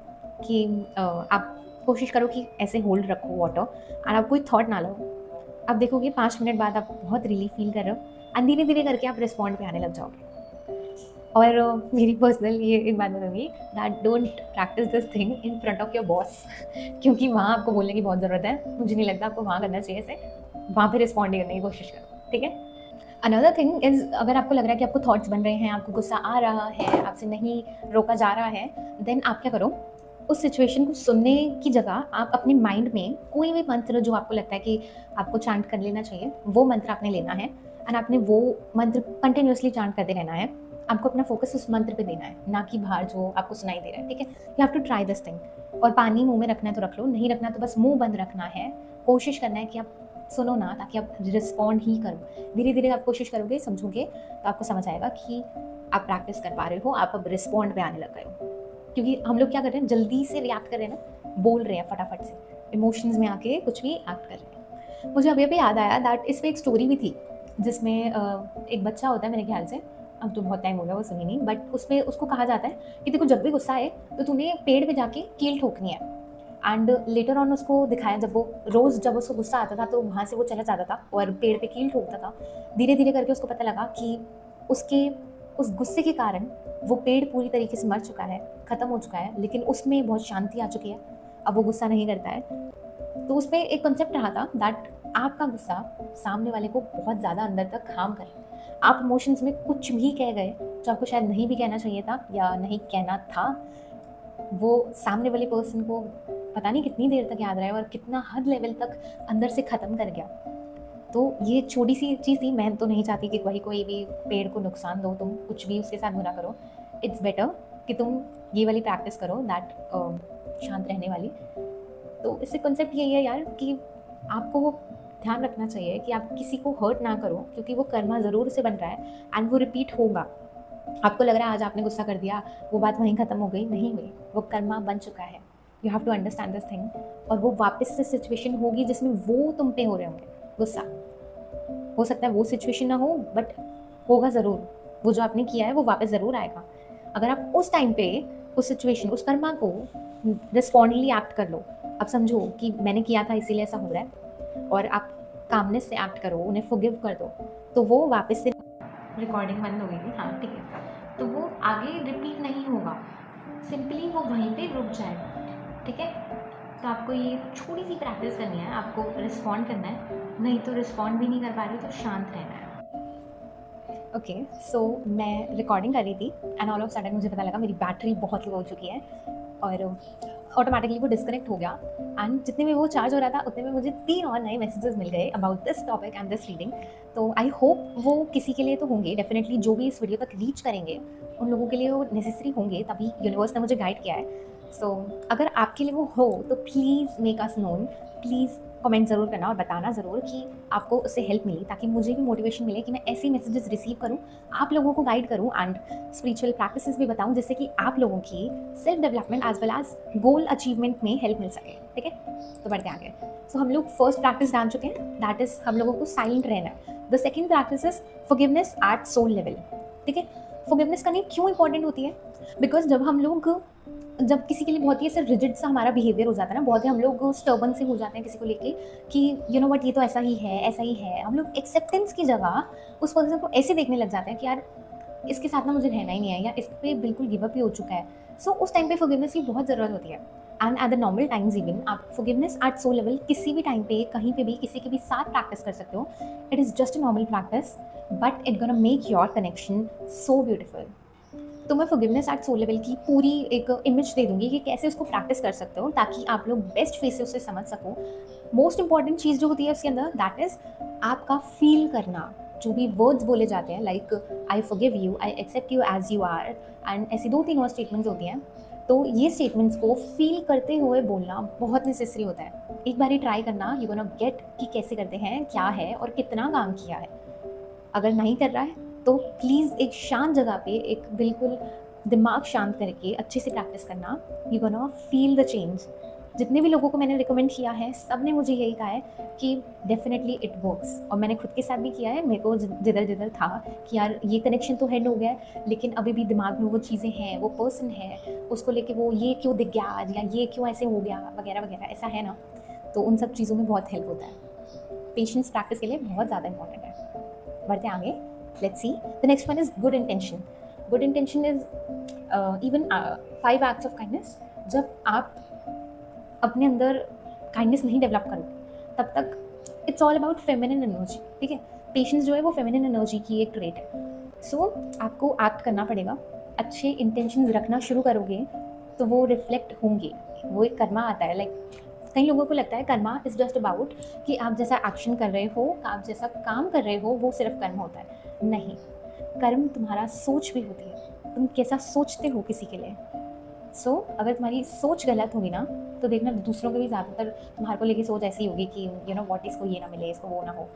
कि आप कोशिश करो कि ऐसे होल्ड रखो वाटर और आप कोई थॉट ना लो. आप देखोगे 5 मिनट बाद आप बहुत रिलीफ फील कर रहे हो एंड धीरे धीरे करके आप रिस्पॉन्ड पे आने लग जाओगे. और मेरी पर्सनल ये एक बात बताऊँगी, that don't practice this thing in front of your boss, क्योंकि वहाँ आपको बोलने की बहुत ज़रूरत है. मुझे नहीं लगता आपको वहाँ करना चाहिए ऐसे, वहाँ पे रिस्पॉन्ड करने की कोशिश करो, ठीक है. अनदर थिंग इज़, अगर आपको लग रहा है कि आपको थॉट्स बन रहे हैं, आपको गुस्सा आ रहा है, आपसे नहीं रोका जा रहा है, देन आप क्या करो, उस सिचुएशन को सुनने की जगह आप अपने माइंड में कोई भी मंत्र जो आपको लगता है कि आपको चांट कर लेना चाहिए, वो मंत्र आपने लेना है एंड आपने वो मंत्र कंटिन्यूसली चांट करते रहना है. आपको अपना फोकस उस मंत्र पे देना है, ना कि बाहर जो आपको सुनाई दे रहा है, ठीक है. You have to try this thing. और पानी मुंह में रखना है तो रख लो, नहीं रखना तो बस मुंह बंद रखना है. कोशिश करना है कि आप सुनो ना, ताकि आप रिस्पॉन्ड ही करो. धीरे धीरे आप कोशिश करोगे, समझोगे, तो आपको समझ आएगा कि आप प्रैक्टिस कर पा रहे हो, आप अब रिस्पॉन्ड पे आने लग गए हो. क्योंकि हम लोग क्या कर रहे हैं, जल्दी से रिएक्ट कर रहे हैं ना, बोल रहे हैं फटाफट से, इमोशंस में आके कुछ भी एक्ट कर रहे हैं. मुझे अभी याद आया दैट इस पर एक स्टोरी भी थी, जिसमें एक बच्चा होता है, मेरे ख्याल से, अब तो बहुत टाइम हो गया वो सुनी नहीं, बट उसमें उसको कहा जाता है कि देखो जब भी गुस्सा आए तो तूने पेड़ पे जाके कील ठोकनी है. एंड लेटर ऑन उसको दिखाया, जब वो रोज़ जब उसको गुस्सा आता था तो वहाँ से वो चला जाता था और पेड़ पे कील ठोकता था. धीरे धीरे करके उसको पता लगा कि उसके उस गुस्से के कारण वो पेड़ पूरी तरीके से मर चुका है, ख़त्म हो चुका है, लेकिन उसमें बहुत शांति आ चुकी है, अब वो गुस्सा नहीं करता है. तो उसमें एक कॉन्सेप्ट रहा था दैट आपका गुस्सा सामने वाले को बहुत ज़्यादा अंदर तक हार्म करे. आप इमोशंस में कुछ भी कह गए जो आपको शायद नहीं भी कहना चाहिए था या नहीं कहना था, वो सामने वाले पर्सन को पता नहीं कितनी देर तक याद रहा है और कितना हद लेवल तक अंदर से ख़त्म कर गया। तो ये छोटी सी चीज़ थी। मैं तो नहीं चाहती कि कोई भी पेड़ को नुकसान दो, तुम कुछ भी उसके साथ बुरा करो। इट्स बेटर कि तुम ये वाली प्रैक्टिस करो, दैट शांत रहने वाली। तो इससे कॉन्सेप्ट यही है यार कि आपको वो ध्यान रखना चाहिए कि आप किसी को हर्ट ना करो, क्योंकि वो कर्मा ज़रूर से बन रहा है एंड वो रिपीट होगा। आपको लग रहा है आज आपने गुस्सा कर दिया, वो बात वहीं ख़त्म हो गई, नहीं हुई, वो कर्मा बन चुका है। You have to understand this thing. और वो वापस से सिचुएशन होगी जिसमें वो तुम पे हो रहे होंगे गुस्सा। हो सकता है वो सिचुएशन ना हो, बट होगा ज़रूर। वो जो आपने किया है वो वापस ज़रूर आएगा। अगर आप उस टाइम पे उस सिचुएशन, उस कर्मा को रिस्पॉन्डली एक्ट कर लो, अब समझो कि मैंने किया था इसीलिए ऐसा हो रहा है, और आप कामनेस से एक्ट करो, उन्हें फॉरगिव कर दो, तो वो वापस से रिकॉर्डिंग बंद हो गई थी, हाँ ठीक है, तो वो आगे रिपीट नहीं होगा, सिंपली वो वहीं पे रुक जाएगा। ठीक है, तो आपको ये छोटी सी प्रैक्टिस करनी है। आपको रिस्पॉन्ड करना है, नहीं तो रिस्पॉन्ड भी नहीं कर पा रहे हो तो शांत रहना है। ओके, सो मैं रिकॉर्डिंग कर रही थी एंड ऑल ऑफ सडन मुझे पता लगा मेरी बैटरी बहुत लो हो चुकी है और ऑटोमेटिकली वो डिस्कनेक्ट हो गया। एंड जितने में वो चार्ज हो रहा था उतने में मुझे 3 और नए मैसेजेस मिल गए about this topic and this reading. तो आई होप वो किसी के लिए तो होंगे डेफिनेटली, जो भी इस वीडियो तक रीच करेंगे उन लोगों के लिए वो नेसेसरी होंगे, तभी यूनिवर्स ने मुझे गाइड किया है। सो अगर आपके लिए वो हो तो please make us known, please comment ज़रूर करना और बताना ज़रूर कि आपको उससे हेल्प मिली, ताकि मुझे भी मोटिवेशन मिले कि मैं ऐसे मैसेजेस रिसीव करूँ, आप लोगों को गाइड करूँ एंड स्पिरिचुअल प्रैक्टिसेस भी बताऊँ, जिससे कि आप लोगों की self development as well as goal achievement में हेल्प मिल सके। ठीक है, तो बढ़ते आगे। सो हम लोग फर्स्ट प्रैक्टिस जान चुके हैं, दैट इज़ हम लोगों को साइलेंट रहना है। The second practice is forgiveness at soul level. ठीक है, फॉरगिवनेस करनी क्यों इंपॉर्टेंट होती है? बिकॉज जब किसी के लिए बहुत ही ऐसा रिजिड सा हमारा बिहेवियर हो जाता है ना, बहुत ही हम लोग स्टर्बन से हो जाते हैं किसी को लेके कि यू नो वट, ये तो ऐसा ही है, ऐसा ही है। हम लोग एक्सेप्टेंस की जगह उस पर्सन को ऐसे देखने लग जाते हैं कि यार इसके साथ ना मुझे रहना ही नहीं है, या इस पर बिल्कुल गिव अप ही हो चुका है। सो उस टाइम पे फॉरगिवनेस की बहुत ज़रूरत होती है। And at the normal times even आप फॉरगिवनेस एट सोल लेवल किसी भी टाइम पे कहीं पे भी किसी के भी साथ प्रैक्टिस कर सकते हो। It is just a normal practice, but it gonna make your connection so beautiful. तो मैं फॉरगिवनेस एट सोल लेवल की पूरी एक इमेज दे दूँगी कि कैसे उसको प्रैक्टिस कर सकते हो, ताकि आप लोग बेस्ट वे से उसे समझ सको। मोस्ट इंपॉर्टेंट चीज़ जो होती है उसके अंदर, दैट इज़ आपका फील करना। जो भी वर्ड्स बोले जाते हैं like I forgive you, I accept you as you are, and ऐसी 2-3 और स्टेटमेंट्स होती हैं। तो ये स्टेटमेंट्स को फील करते हुए बोलना बहुत नेसेसरी होता है। एक बार ही ट्राई करना, यू गोना गेट कि कैसे करते हैं, क्या है और कितना काम किया है। अगर नहीं कर रहा है तो प्लीज़ एक शांत जगह पे एक बिल्कुल दिमाग शांत करके अच्छे से प्रैक्टिस करना। You gonna feel the change. जितने भी लोगों को मैंने रिकमेंड किया है सब ने मुझे यही कहा है कि डेफिनेटली इट वर्क्स, और मैंने खुद के साथ भी किया है। मेरे को जिधर था कि यार ये कनेक्शन तो हेड हो गया है, लेकिन अभी भी दिमाग में वो चीज़ें हैं, वो पर्सन है, उसको लेके वो ये क्यों दिख गया आज, या ये क्यों ऐसे हो गया वगैरह वगैरह, ऐसा है ना। तो उन सब चीज़ों में बहुत हेल्प होता है। पेशेंस प्रैक्टिस के लिए बहुत ज़्यादा इंपॉर्टेंट है। बढ़ते आगे, let's see the next one is good intention. Good intention is even 5 acts of kindness. जब आप अपने अंदर काइंडनेस नहीं डेवलप करो तब तक it's all about feminine energy. ठीक है, पेशेंस जो है वो फेमिनिन एनर्जी की एक ट्रेट है। सो आपको एक्ट करना पड़ेगा, अच्छे इंटेंशंस रखना शुरू करोगे तो वो रिफ्लेक्ट होंगे। वो एक कर्मा आता है। लाइक कई लोगों को लगता है कर्मा इज़ जस्ट अबाउट कि आप जैसा एक्शन कर रहे हो, आप जैसा काम कर रहे हो, वो सिर्फ कर्म होता है। नहीं, कर्म तुम्हारा सोच भी होती है। तुम कैसा सोचते हो किसी के लिए। सो अगर तुम्हारी सोच गलत होगी ना तो देखना दूसरों के भी ज़्यादातर तुम्हारे को लेके सोच ऐसी होगी कि यू नो व्हाट, इसको ये ना मिले, इसको वो ना हो।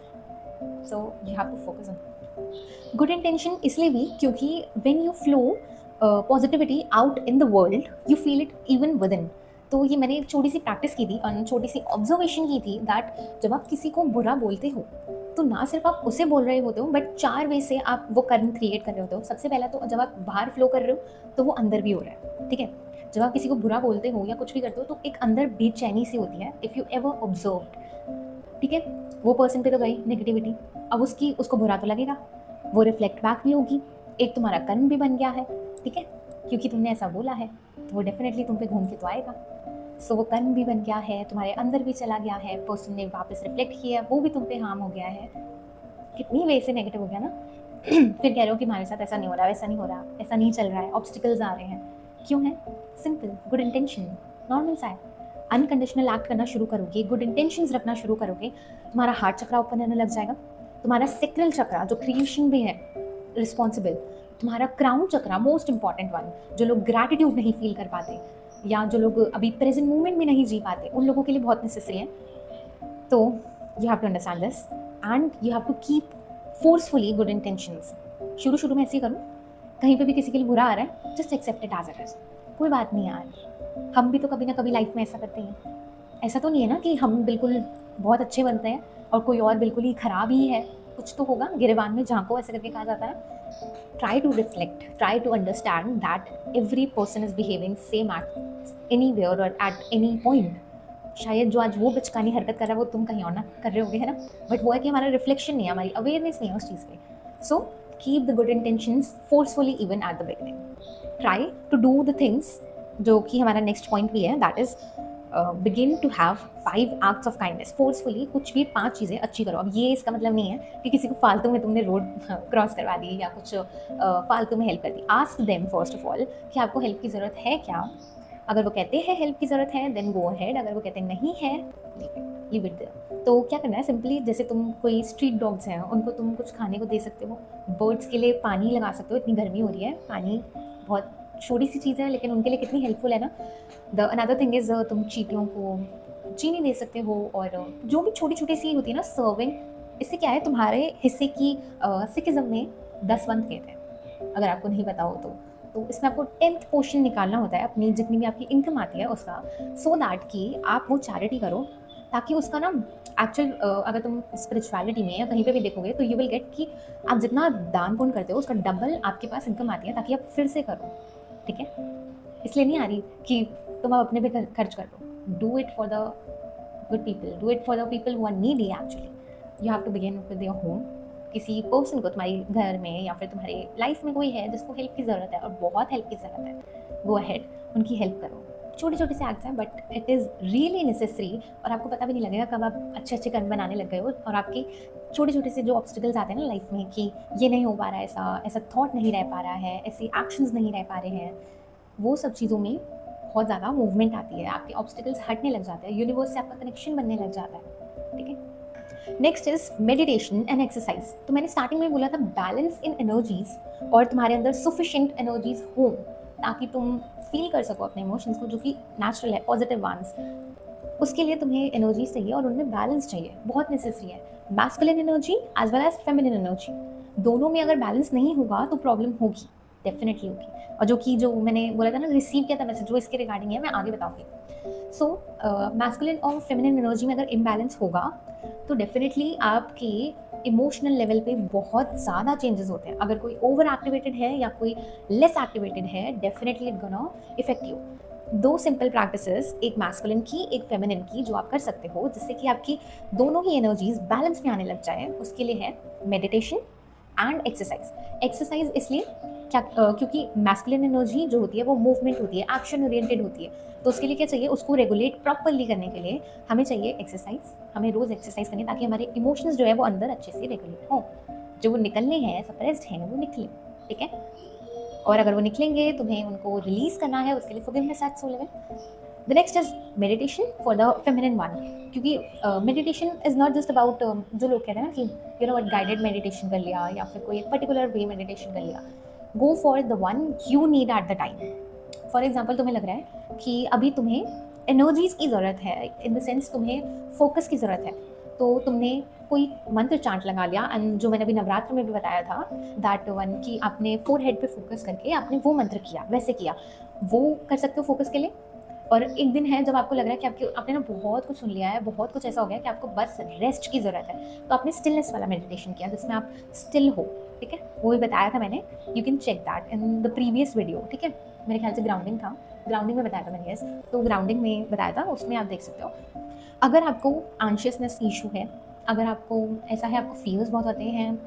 So you have to focus on good intention, इसलिए भी क्योंकि when you flow positivity out in the world you feel it even within. तो ये मैंने एक छोटी सी प्रैक्टिस की थी और छोटी सी ऑब्जर्वेशन की थी दैट जब आप किसी को बुरा बोलते हो तो ना सिर्फ आप उसे बोल रहे होते हो, बट 4 वे से आप वो कर्म क्रिएट कर रहे होते हो। सबसे पहला तो जब आप बाहर फ्लो कर रहे हो तो वो अंदर भी हो रहा है। ठीक है, जब आप किसी को बुरा बोलते हो या कुछ भी करते हो तो एक अंदर बेचैनी सी होती है, इफ़ यू एवर ऑब्जर्व्ड। ठीक है, वो पर्सन पे तो गई नेगेटिविटी, अब उसको बुरा तो लगेगा, वो रिफ्लेक्ट बैक भी होगी, एक तुम्हारा कर्म भी बन गया है। ठीक है, क्योंकि तुमने ऐसा बोला है तो वो डेफिनेटली तुम पे घूम के तो आएगा। सो वो कर्म भी बन गया है, तुम्हारे अंदर भी चला गया है, पर्सन ने वापस रिफ्लेक्ट किया, वो भी तुम पे हार्म हो गया है। कितनी वे से नेगेटिव हो गया ना। फिर कह रहे हो कि हमारे साथ ऐसा नहीं हो रहा, वैसा नहीं हो रहा, ऐसा नहीं चल रहा है, ऑब्स्टिकल्स आ रहे हैं। क्यों है? सिंपल, गुड इंटेंशन, नॉर्मल सा है। अनकंडीशनल एक्ट करना शुरू करोगे, गुड इंटेंशंस रखना शुरू करोगे, तुम्हारा हार्ट चक्रा ओपन होने लग जाएगा, तुम्हारा सेक्रल चक्रा जो क्रिएशन भी है रिस्पॉन्सिबल, तुम्हारा क्राउन चक्रा मोस्ट इंपॉर्टेंट वन, जो लोग ग्रैटिट्यूड नहीं फील कर पाते या जो लोग अभी प्रेजेंट मोमेंट में नहीं जी पाते, उन लोगों के लिए बहुत नेसेसरी है। तो you have to understand this and you have to keep forcefully good intentions. शुरू में ऐसे ही करो, कहीं पे भी किसी के लिए बुरा आ रहा है, just accept it as it is, कोई बात नहीं यार, हम भी तो कभी ना कभी लाइफ में ऐसा करते हैं। ऐसा तो नहीं है ना कि हम बिल्कुल बहुत अच्छे बनते हैं और कोई और बिल्कुल ही ख़राब ही है, कुछ तो होगा, गिरेबान में झांको ऐसे करके कहा जाता है। Try to reflect, try to understand that every person is behaving same at anywhere और एट एनी पॉइंट। शायद जो आज वो बचकानी हरकत कर रहा है वो तुम कहीं और ना कर रहे होगे, है ना, बट वो है कि हमारा रिफ्लेक्शन नहीं है, हमारी अवेयरनेस नहीं है उस चीज़ पे। So keep the good intentions forcefully even at the beginning. Try to do the things, जो कि हमारा नेक्स्ट पॉइंट भी है, that is begin to have 5 acts of kindness. Forcefully कुछ भी 5 चीज़ें अच्छी करो। अब ये इसका मतलब नहीं है कि किसी को फालतू में तुमने रोड क्रॉस करवा दी या कुछ फालतू में हेल्प कर दी। Ask them first of all कि आपको हेल्प की ज़रूरत है क्या। अगर वो कहते हैं हेल्प की ज़रूरत है देन गो अहेड, अगर वो कहते हैं नहीं है लीव इट देयर। तो क्या करना है, सिंपली जैसे तुम कोई स्ट्रीट डॉग्स हैं उनको तुम कुछ खाने को दे सकते हो, बर्ड्स के लिए पानी लगा सकते हो, इतनी गर्मी हो रही है, पानी बहुत छोटी सी चीज़ है लेकिन उनके लिए कितनी हेल्पफुल है ना। द अनदर थिंग इज़ तुम चींटियों को चीनी दे सकते हो, और जो भी छोटी छोटी सी होती है ना सर्विंग। इससे क्या है, तुम्हारे हिस्से की सिखिज्म में 10 वंत कहते हैं, अगर आपको नहीं पता हो तो इसमें आपको 10th पोर्शन निकालना होता है अपनी जितनी भी आपकी इनकम आती है उसका, सो दैट कि आप वो चैरिटी करो, ताकि उसका ना एक्चुअल अगर तुम स्पिरिचुअलिटी में या कहीं पे भी देखोगे तो यू विल गेट कि आप जितना दान पुण्य करते हो उसका डबल आपके पास इनकम आती है, ताकि आप फिर से करो। ठीक है, इसलिए नहीं आ रही कि तुम आप अपने पे खर्च कर दो। Do it for the good people, do it for the people who are needy. Actually you have to begin with your home. किसी पर्सन को तुम्हारे घर में या फिर तुम्हारे लाइफ में कोई है जिसको हेल्प की ज़रूरत है और बहुत हेल्प की ज़रूरत है, गो अहेड, उनकी हेल्प करो। छोटे छोटे से एक्ट्स हैं but it is really necessary, और आपको पता भी नहीं लगेगा कब आप अच्छे अच्छे कर्म बनाने लग गए हो, और आपके छोटे छोटे से जो ऑब्स्टिकल्स आते हैं ना लाइफ में कि ये नहीं हो पा रहा है, ऐसा थॉट नहीं रह पा रहा है, ऐसे एक्शंस नहीं रह पा रहे हैं, वो सब चीज़ों में बहुत ज़्यादा मूवमेंट आती है, आपके ऑब्स्टिकल्स हटने लग जाते हैं, यूनिवर्स से आपका कनेक्शन बनने लग जाता है। ठीक है, next is meditation and exercise. तो मैंने स्टार्टिंग में बोला था बैलेंस इन एनर्जीज, और तुम्हारे अंदर सफिशिएंट एनर्जीज हो ताकि तुम फील कर सको अपने इमोशंस को, जो कि नेचुरल है, पॉजिटिव वंस। उसके लिए तुम्हें एनर्जीज चाहिए और उनमें बैलेंस चाहिए, बहुत नेसेसरी है। Masculine energy as well as feminine energy, दोनों में अगर बैलेंस नहीं होगा तो प्रॉब्लम होगी, डेफिनेटली होगी। और जो मैंने बोला था ना, रिसीव किया था मैसेज, जो इसके रिगार्डिंग है मैं आगे बताऊँगी। सो मैस्कुलिन और फेमिनिन एनर्जी में अगर इम्बैलेंस होगा तो डेफिनेटली आपके इमोशनल लेवल पे बहुत ज़्यादा चेंजेस होते हैं। अगर कोई ओवर एक्टिवेटेड है या कोई लेस एक्टिवेटेड है, definitely it gonna effect you. 2 simple practices, एक मैस्कुलिन की एक फेमिनिन की, जो आप कर सकते हो जिससे कि आपकी दोनों ही एनर्जीज बैलेंस में आने लग जाए, उसके लिए है मेडिटेशन एंड एक्सरसाइज। एक्सरसाइज इसलिए क्योंकि मैस्कुलिन एनर्जी जो होती है वो मूवमेंट होती है, एक्शन ओरिएंटेड होती है, तो उसके लिए क्या चाहिए, उसको रेगुलेट प्रॉपरली करने के लिए हमें चाहिए एक्सरसाइज। हमें रोज़ एक्सरसाइज करनी ताकि हमारे इमोशंस जो है वो अंदर अच्छे से रेगुलेट हों, जो वो निकलने हैं, सप्रेस्ड हैं, वो निकलें। ठीक है, और अगर वो निकलेंगे तुम्हें उनको रिलीज करना है, उसके लिए forgiveness at soul level. The next is meditation for the feminine one, क्योंकि meditation is not just about, जो लोग कहते हैं ना कि you know what, guided meditation कर लिया या फिर कोई एक पर्टिकुलर वे मेडिटेशन कर लिया। Go for the one you need at the time. For example, तुम्हें लग रहा है कि अभी तुम्हें एनर्जीज़ की ज़रूरत है, इन द सेंस तुम्हें फोकस की ज़रूरत है, तो तुमने कोई मंत्र चांट लगा लिया, एंड जो मैंने अभी नवरात्र में भी बताया था दैट वन, कि आपने फोरहेड पे फोकस करके आपने वो मंत्र किया, वैसे किया, वो कर सकते हो फोकस के लिए। और एक दिन है जब आपको लग रहा है कि आपने ना बहुत कुछ सुन लिया है, बहुत कुछ ऐसा हो गया कि आपको बस रेस्ट की ज़रूरत है, तो आपने स्टिलनेस वाला मेडिटेशन किया जिसमें आप स्टिल हो। ठीक है, वो भी बताया था मैंने, you can check that in the previous video. ठीक है, मेरे ख्याल से ग्राउंडिंग था, ग्राउंडिंग में बताया था मैंने, यस, तो ग्राउंडिंग में बताया था, उसमें आप देख सकते हो। अगर आपको एंशियसनेस इशू है, अगर आपको ऐसा है, आपको फीवर्स बहुत आते हैं,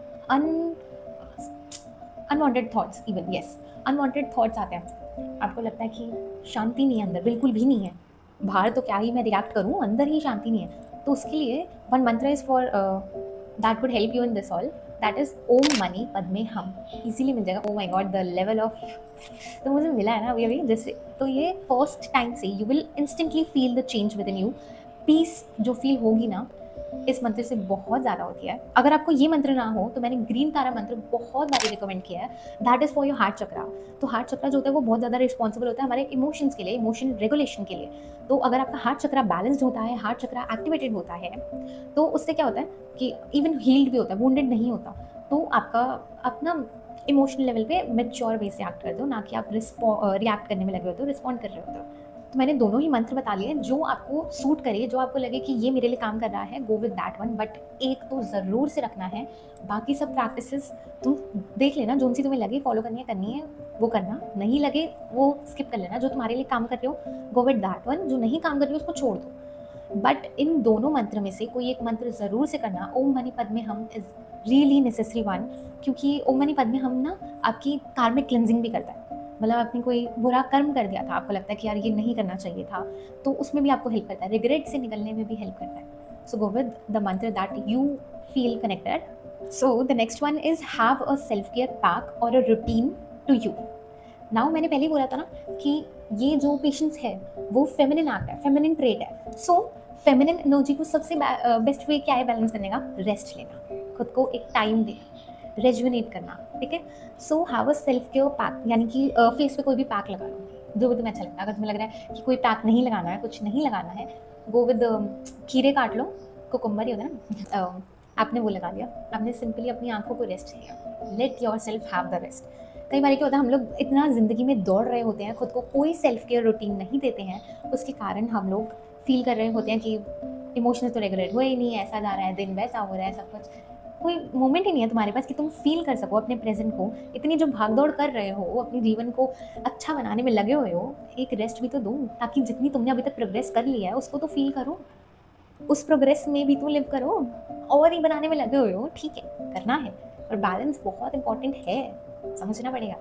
unwanted thoughts, even yes unwanted thoughts आते हैं, आपको लगता है कि शांति नहीं है अंदर, बिल्कुल भी नहीं है, बाहर तो क्या ही मैं रिएक्ट करूँ, अंदर ही शांति नहीं है, तो उसके लिए one mantra is for that would help you in this all. That is Om mani padme hum, easily मिल जाएगा। Oh my god, the level of तो मुझे मिला है ना अभी अभी जैसे, तो ये फर्स्ट टाइम से you will instantly feel the change within you. Peace जो फील होगी ना इस मंत्र से बहुत ज़्यादा होती है। अगर आपको ये मंत्र ना हो तो मैंने ग्रीन तारा मंत्र बहुत बार रिकमेंड किया है, that is for your heart chakra. तो हार्ट चक्रा जो होता है वो बहुत ज़्यादा रिस्पॉन्सिबल होता है हमारे इमोशंस के लिए, इमोशन रेगुलेशन के लिए। तो अगर आपका हार्ट चक्रा बैलेंस्ड होता है, हार्ट चक्रा एक्टिवेटेड होता है, तो उससे क्या होता है कि इवन हील्ड भी होता है, वुंडेड नहीं होता। तो आपका अपना इमोशनल लेवल पे मैच्योर वे से एक्ट करते हो, ना कि आप रिएक्ट करने में लगे होते हो, रिस्पॉन्ड कर रहे होते हो। तो मैंने दोनों ही मंत्र बता लिए, जो आपको सूट करे, जो आपको लगे कि ये मेरे लिए काम कर रहा है, go with that one. But एक तो ज़रूर से रखना है, बाकी सब प्रैक्टिसेस तुम देख लेना, जो सी तुम्हें लगे फॉलो करनी है वो करना, नहीं लगे वो स्किप कर लेना। जो तुम्हारे लिए काम कर रहे हो गो विद दैट वन, जो नहीं काम कर रहे हो उसको छोड़ दो। बट इन दोनों मंत्र में से कोई एक मंत्र ज़रूर से करना। ओम मनी पद्मे हम इज़ रियली नेसेसरी वन, क्योंकि ओम मनी पद्मे हम ना आपकी कार्मिक क्लिनजिंग भी करता है। मतलब आपने कोई बुरा कर्म कर दिया था, आपको लगता है कि यार ये नहीं करना चाहिए था, तो उसमें भी आपको हेल्प करता है, रिग्रेट से निकलने में भी हेल्प करता है। So go with the mantra that you feel connected. So the next one is have a self care pack और a routine to you. Now मैंने पहले ही बोला था ना कि ये जो पेशेंस है वो फेमिनिन एक्ट है, फेमिनिन ट्रेट है। सो फेमिनिन एनर्जी को सबसे बेस्ट वे क्या है बैलेंस करने का? रेस्ट लेना, खुद को एक टाइम देना, रेजुविनेट करना, ठीक है। So have a self care pack, यानी कि फेस पे कोई भी पैक लगा लो जो भी तुम्हें अच्छा लगता है। अगर तुम्हें लग रहा है कि कोई पैक नहीं लगाना है, कुछ नहीं लगाना है, गो विद खीरे काट लो, कुकुम्बर ही होता है ना आपने वो लगा लिया, आपने सिंपली अपनी आंखों को रेस्ट दिया। Let your self have the rest. कई बार क्या होता है, हम लोग इतना ज़िंदगी में दौड़ रहे होते हैं, खुद को कोई सेल्फ केयर रूटीन नहीं देते हैं, उसके कारण हम लोग फील कर रहे होते हैं कि इमोशनल तो रेगुलेट हुए ही नहीं है, ऐसा जा रहा है, दिन वैसा हो रहा है, सब कुछ। कोई मोमेंट ही नहीं है तुम्हारे पास कि तुम फील कर सको अपने प्रेजेंट को। इतनी जो भागदौड़ कर रहे हो, अपने जीवन को अच्छा बनाने में लगे हुए हो, एक रेस्ट भी तो दो, ताकि जितनी तुमने अभी तक प्रोग्रेस कर लिया है उसको तो फील करो, उस प्रोग्रेस में भी तो लिव करो। और ही बनाने में लगे हुए हो, ठीक है, करना है, और बैलेंस बहुत इंपॉर्टेंट है, समझना पड़ेगा।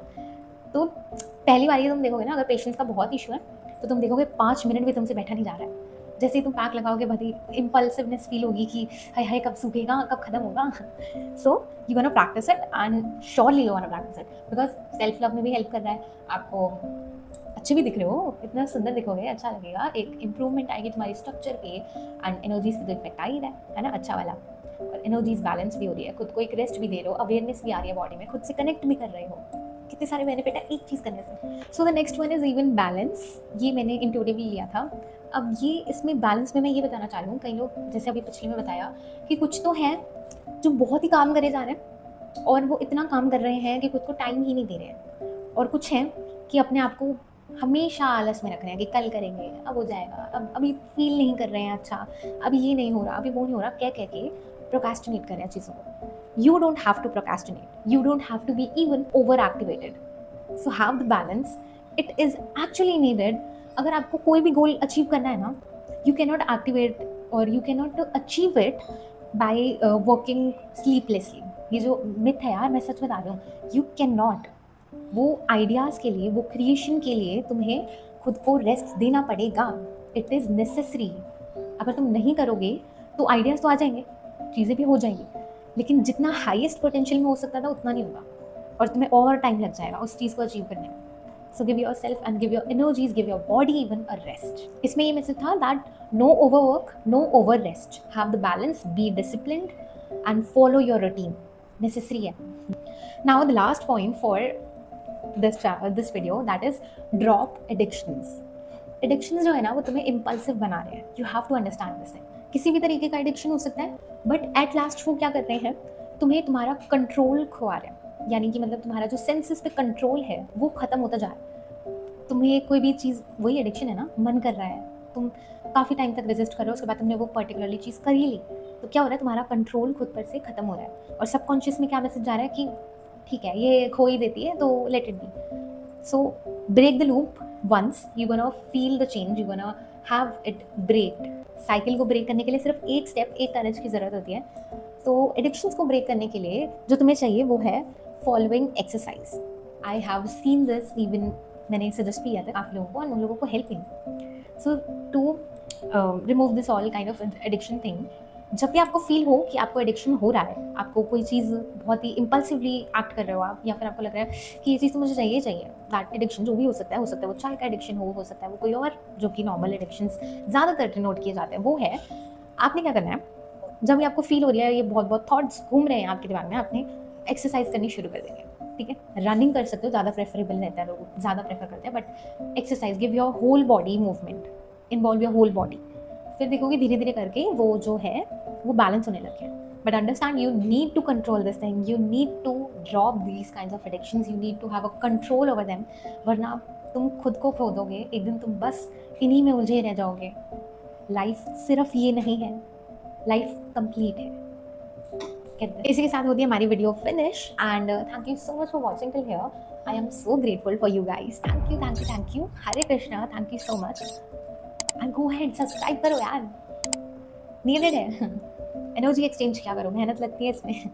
तो पहली बार तुम देखोगे ना, अगर पेशेंस का बहुत इशू है तो तुम देखोगे 5 मिनट भी तुमसे बैठा नहीं जा रहा है। जैसे ही तुम पैक लगाओगे भरी इम्पल्सिवनेस फील होगी कि हाय हाय कब सूखेगा, कब खत्म होगा। So you gonna practice it and surely you gonna practice it, because self love में भी हेल्प कर रहा है। आपको अच्छे भी दिख रहे हो, इतना सुंदर दिखोगे, अच्छा लगेगा, एक इंप्रूवमेंट आएगी तुम्हारी स्ट्रक्चर पे, एंड एनर्जीज पे तो इफेक्ट आ ही रहा है ना, अच्छा वाला। और एनर्जीज बैलेंस भी हो रही है, खुद को एक रेस्ट भी दे रहे हो, अवेयरनेस भी आ रही है बॉडी में, खुद से कनेक्ट भी कर रहे हो, कितने सारे बेनिफिट है एक चीज़ करने से। सो the next one is even balance. ये मैंने इंट्यूटिवली लिया था। अब ये इसमें बैलेंस में मैं ये बताना चाह रही हूँ, कई लोग जैसे अभी पिछले में बताया कि कुछ तो है जो बहुत ही काम करे जा रहे हैं और वो इतना काम कर रहे हैं कि खुद को टाइम ही नहीं दे रहे हैं, और कुछ हैं कि अपने आप को हमेशा आलस में रख रहे हैं कि कल करेंगे, अब हो जाएगा, अब अभी फील नहीं कर रहे हैं, अच्छा अभी ये नहीं हो रहा, अभी वो नहीं हो रहा, कह कह के प्रोक्रेस्टिनेट कर रहे हैं चीज़ों को। You don't have to procrastinate. You don't have to be even overactivated. So have the balance. It is actually needed. अगर आपको कोई भी गोल अचीव करना है ना, you cannot activate or you cannot achieve it by working sleeplessly. ये जो myth है यार, मैं सच बता रही हूँ, you cannot. वो आइडियाज़ के लिए, वो क्रिएशन के लिए तुम्हें खुद को रेस्ट देना पड़ेगा. It is necessary. अगर तुम नहीं करोगे तो आइडियाज़ तो आ जाएंगे, चीज़ें भी हो जाएंगी, लेकिन जितना हाईएस्ट पोटेंशियल में हो सकता था उतना नहीं होगा, और तुम्हें और टाइम लग जाएगा उस चीज़ को अचीव करने में. So give your self and give your energies, give your body even a rest. इसमें ये मैसेज था that no overwork, no over rest, have the balance, be disciplined and follow your routine. Necessary है. Now the last point for this video, that is drop addictions. Addictions जो है ना वो तुम्हें impulsive बना रहे हैं. You have to understand this. किसी भी तरीके का एडिक्शन हो सकता है, बट एट लास्ट वो क्या कर रहे हैं, तुम्हें तुम्हारा कंट्रोल खुआ रहे हैं. यानी कि मतलब तुम्हारा जो सेंसेस पे कंट्रोल है वो खत्म होता जा रहा है. तुम्हें कोई भी चीज़, वही एडिक्शन है ना, मन कर रहा है, तुम काफ़ी टाइम तक रेजिस्ट कर रहे हो, उसके बाद तुमने वो पर्टिकुलरली चीज़ कर ही ली, तो क्या हो रहा है, तुम्हारा कंट्रोल खुद पर से खत्म हो रहा है. और सबकॉन्शियस में क्या मैसेज जा रहा है कि ठीक है ये खो ही देती है तो let it be. So break the loop once, you gonna feel the change, you gonna have it break. Cycle को ब्रेक करने के लिए सिर्फ एक स्टेप, एक करेज की ज़रूरत होती है. तो एडिक्शंस को ब्रेक करने के लिए जो तुम्हें चाहिए वो है following exercise. I have seen this, even मैंने सजेस्ट किया था काफ़ी लोगों को, और उन लोगों को हेल्प हुई. So to remove this all kind of addiction thing, जब भी आपको फील हो कि आपको एडिक्शन हो रहा है, आपको कोई चीज़ बहुत ही इम्पल्सिवली एक्ट कर रहे हो आप, या फिर आपको लग रहा है कि ये चीज़ तो मुझे चाहिए चाहिए, दैट एडिक्शन जो भी हो सकता है वो चाय का एडिक्शन हो सकता है वो कोई और जो कि नॉर्मल एडिक्शंस ज़्यादातर डिनोट किए जाते हैं वो है, आपने क्या करना है, जब भी आपको फील हो रहा है ये बहुत बहुत थॉट्स घूम रहे हैं आपके दिमाग में, आपने एक्सरसाइज करनी शुरू कर देंगे। ठीक है, रनिंग कर सकते हो, ज़्यादा प्रेफरेबल रहता है, लोग ज़्यादा प्रेफर करते हैं, but exercise give your whole body movement, involve your whole body. फिर देखोगे धीरे धीरे करके वो जो है वो बैलेंस होने लगे। But understand, you need to control this thing, you need to drop these kinds of addictions, you need to have a control over them, वरना तुम खुद को खो दोगे, एक दिन तुम बस इन्हीं में उलझे रह जाओगे। लाइफ सिर्फ ये नहीं है, लाइफ कंप्लीट है। इसी के साथ होती है हमारी video finish, and thank you so much for watching till here. I am so grateful for you guys, thank you thank you thank you. Hare Krishna, thank you so much, and go ahead subscribe करो यार, needed है। Energy exchange क्या करो, मेहनत लगती है इसमें।